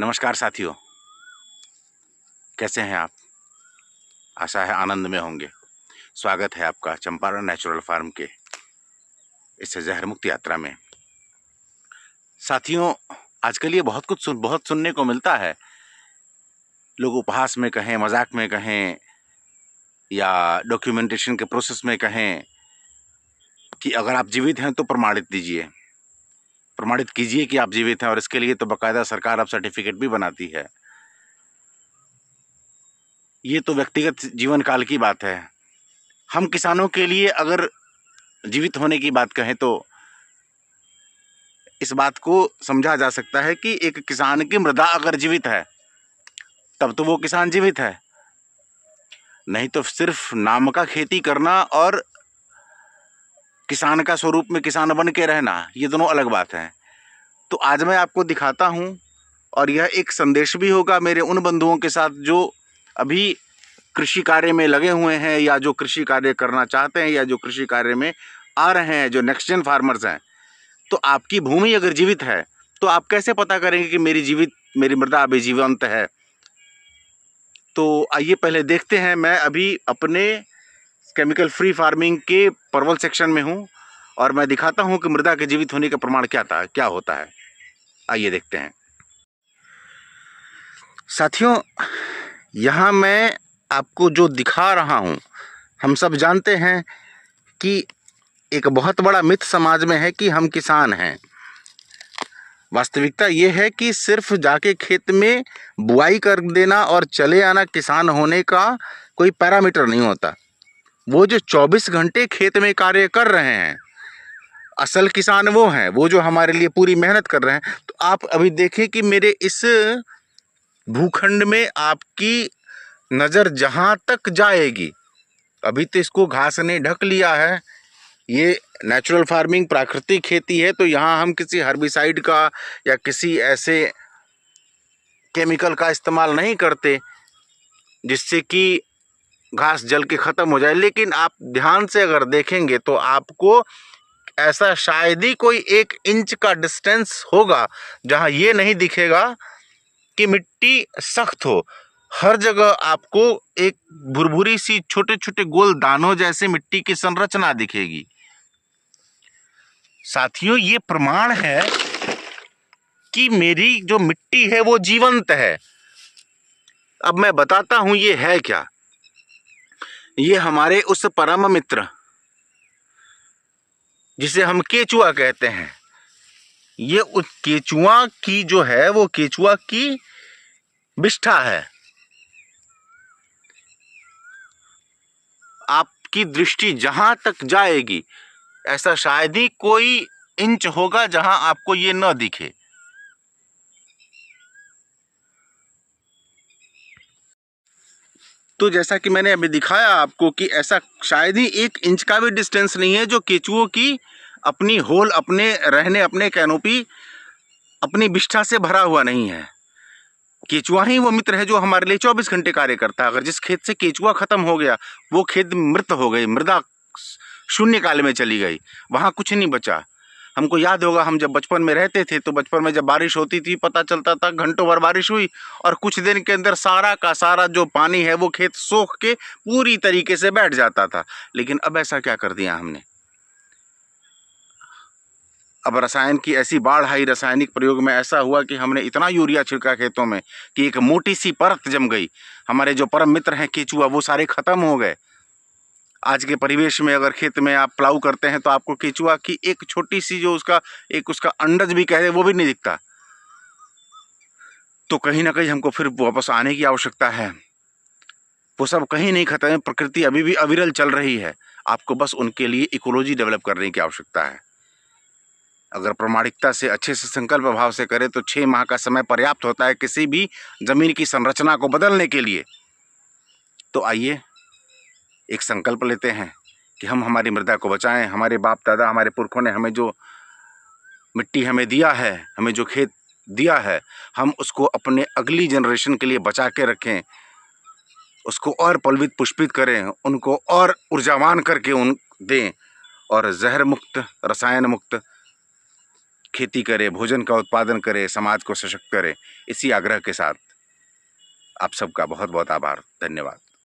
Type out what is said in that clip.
नमस्कार साथियों, कैसे हैं आप? आशा है आनंद में होंगे। स्वागत है आपका चंपारण नेचुरल फार्म के इस जहर मुक्त यात्रा में। साथियों, आजकल ये बहुत सुनने को मिलता है। लोग उपहास में कहें, मजाक में कहें या डॉक्यूमेंटेशन के प्रोसेस में कहें कि अगर आप जीवित हैं तो प्रमाणित दीजिए, प्रमाणित कीजिए कि आप जीवित हैं, और इसके लिए तो बाकायदा सरकार अब सर्टिफिकेट भी बनाती है। ये तो व्यक्तिगत जीवन काल की बात है। हम किसानों के लिए अगर जीवित होने की बात कहें तो इस बात को समझा जा सकता है कि एक किसान की मृदा अगर जीवित है तब तो वो किसान जीवित है, नहीं तो सिर्फ नाम का खेती करना और किसान का स्वरूप में किसान बन के रहना, ये दोनों अलग बात है। तो आज मैं आपको दिखाता हूँ, और यह एक संदेश भी होगा मेरे उन बंधुओं के साथ जो अभी कृषि कार्य में लगे हुए हैं या जो कृषि कार्य करना चाहते हैं या जो कृषि कार्य में आ रहे हैं, जो नेक्स्ट जेन फार्मर्स हैं। तो आपकी भूमि अगर जीवित है तो आप कैसे पता करेंगे कि मेरी मृदा अभी जीवंत है? तो आइए पहले देखते हैं। मैं अभी अपने केमिकल फ्री फार्मिंग के परवल सेक्शन में हूं और मैं दिखाता हूं कि मृदा के जीवित होने का प्रमाण क्या होता है। आइए देखते हैं। साथियों, यहाँ मैं आपको जो दिखा रहा हूं, हम सब जानते हैं कि एक बहुत बड़ा मिथ समाज में है कि हम किसान हैं। वास्तविकता ये है कि सिर्फ जाके खेत में बुआई कर देना और चले आना किसान होने का कोई पैरामीटर नहीं होता। वो जो 24 घंटे खेत में कार्य कर रहे हैं, असल किसान वो हैं, वो जो हमारे लिए पूरी मेहनत कर रहे हैं। तो आप अभी देखें कि मेरे इस भूखंड में आपकी नज़र जहाँ तक जाएगी, अभी तो इसको घास ने ढक लिया है। ये नेचुरल फार्मिंग, प्राकृतिक खेती है, तो यहाँ हम किसी हर्बिसाइड का या किसी ऐसे केमिकल का इस्तेमाल नहीं करते जिससे कि घास जल के ख़त्म हो जाए। लेकिन आप ध्यान से अगर देखेंगे तो आपको ऐसा शायद ही कोई 1 इंच का डिस्टेंस होगा जहाँ ये नहीं दिखेगा कि मिट्टी सख्त हो। हर जगह आपको एक भुरभुरी सी छोटे छोटे गोल दानों जैसे मिट्टी की संरचना दिखेगी। साथियों, ये प्रमाण है कि मेरी जो मिट्टी है वो जीवंत है। अब मैं बताता हूं ये है क्या। ये हमारे उस परम मित्र जिसे हम केचुआ कहते हैं, ये उस केचुआ की जो है वो केचुआ की विष्ठा है। आपकी दृष्टि जहां तक जाएगी, ऐसा शायद ही कोई इंच होगा जहां आपको ये न दिखे। तो जैसा कि मैंने अभी दिखाया आपको कि ऐसा शायद ही 1 इंच का भी डिस्टेंस नहीं है जो केचुओं की अपनी होल, अपने रहने, अपने कैनोपी, अपनी विष्ठा से भरा हुआ नहीं है। केचुआ ही वो मित्र है जो हमारे लिए 24 घंटे कार्य करता है। अगर जिस खेत से केचुआ खत्म हो गया, वो खेत मृत हो गई, मृदा शून्य काल में चली गई, वहाँ कुछ नहीं बचा। हमको याद होगा, हम जब बचपन में रहते थे तो बचपन में जब बारिश होती थी पता चलता था घंटों भर बारिश हुई और कुछ दिन के अंदर सारा का सारा जो पानी है वो खेत सोख के पूरी तरीके से बैठ जाता था। लेकिन अब ऐसा क्या कर दिया हमने? अब रसायन की ऐसी बाढ़ आई, रासायनिक प्रयोग में ऐसा हुआ कि हमने इतना यूरिया छिड़का खेतों में कि एक मोटी सी परत जम गई। हमारे जो परम मित्र हैं केचुआ, वो सारे खत्म हो गए। आज के परिवेश में अगर खेत में आप प्लाऊ करते हैं तो आपको केचुआ की एक छोटी सी जो उसका अंडज भी कहे वो भी नहीं दिखता। तो कहीं ना कहीं हमको फिर वापस आने की आवश्यकता है। वो सब कहीं नहीं खत्म है, प्रकृति अभी भी अविरल चल रही है। आपको बस उनके लिए इकोलॉजी डेवलप करने की आवश्यकता है। अगर प्रामाणिकता से, अच्छे से, संकल्प भाव से करें तो 6 माह का समय पर्याप्त होता है किसी भी जमीन की संरचना को बदलने के लिए। तो आइए एक संकल्प लेते हैं कि हम हमारी मृदा को बचाएं। हमारे बाप दादा, हमारे पुरखों ने हमें जो मिट्टी हमें दिया है, हमें जो खेत दिया है, हम उसको अपने अगली जनरेशन के लिए बचा के रखें, उसको और पल्वित पुष्पित करें, उनको और ऊर्जावान करके उन दें, और जहर मुक्त, रसायन मुक्त खेती करे, भोजन का उत्पादन करे, समाज को सशक्त करे। इसी आग्रह के साथ आप सबका बहुत बहुत आभार, धन्यवाद।